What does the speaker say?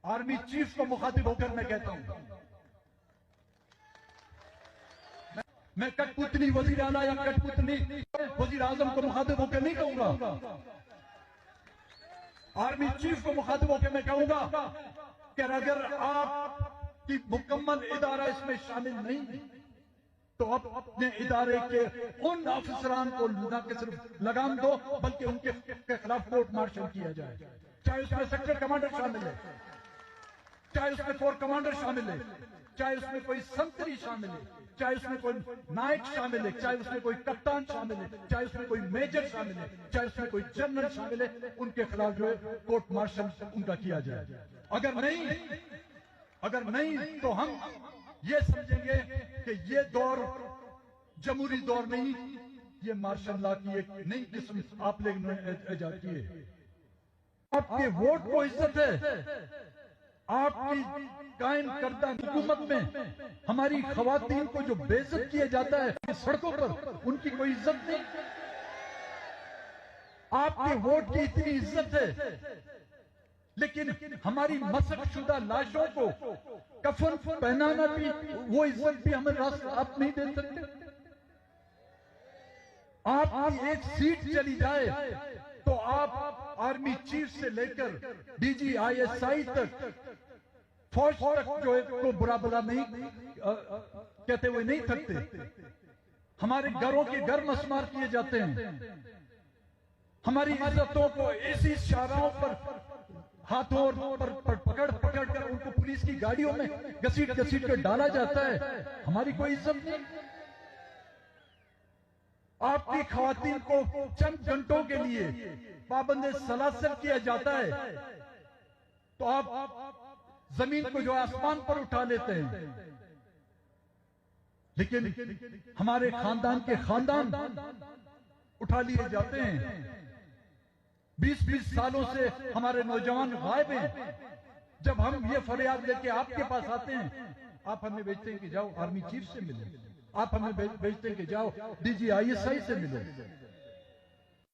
Army chief को मुखातिब होकर मैं कहता हूं, मैं कठपुतली वजीर आला या कठपुतली वजीर आजम को मुखातिब होकर नहीं कहूंगा। आर्मी चीफ को मुखातिब होकर मैं कहूंगा कि अगर आपकी मुकम्मल इदारा इसमें शामिल नहीं तो अब अपने इदारे के उन अफसरान को न कि सिर्फ लगाम दो बल्कि उनके खिलाफ कोर्ट मार्शल किया जाए, चाहे उसमें सेक्टर कमांडर शामिल है, चाहे उसमें कोर कमांडर शामिल है, चाहे उसमें कोई संतरी शामिल है, चाहे उसमें कोई नायक शामिल है, चाहे उसमें कोई कप्तान शामिल है, चाहे उसमें कोई मेजर शामिल है, चाहे उसमें कोई जनरल शामिल है, उनके खिलाफ जो है कोर्ट मार्शल उनका किया जाए। अगर नहीं तो हम ये समझेंगे कि ये दौर जमहूरी दौर नहीं, ये मार्शल लॉ की एक नई किस्म आप लोगों ने इजाद की है। आपके वोट को इज्जत है, आपकी कायम करदा हुकूमत में हमारी खवातीन को जो बेइज्जत किया जाता है सड़कों पर, उनकी कोई इज्जत नहीं। आपके वोट की इतनी इज्जत है, लेकिन हमारी मसकशुदा लाशों को कफन पहनाना भी, वो इज्जत भी हमें आप नहीं दे सकते। आपकी एक सीट चली जाए तो आप आर्मी चीफ से लेकर डीजी आईएसआई तक, फौज तक जो है को बुरा भला नहीं कहते हुए नहीं थकते। हमारे घरों के घर मस्मार किए जाते हैं, हमारी इज्जतों को ऐसी शाहराहों पर हाथों पर पकड़ कर उनको पुलिस की गाड़ियों में घसीट कर डाला जाता है, हमारी कोई इज्जत नहीं। आपकी खवातीन को चंद घंटों के लिए पाबंद सलासल किया जाता है तो आप जमीन को जो आसमान पर उठा लेते हैं, लेकिन हमारे खानदान के खानदान उठा लिए जाते हैं। 20-20 सालों से हमारे नौजवान गायब हैं। जब हम ये फरियाद लेके आपके पास आते हैं, आप हमें भेजते हैं कि जाओ आर्मी चीफ से मिलो, आप हमें भेजते हैं कि जाओ डीजी आईएसआई से मिलो।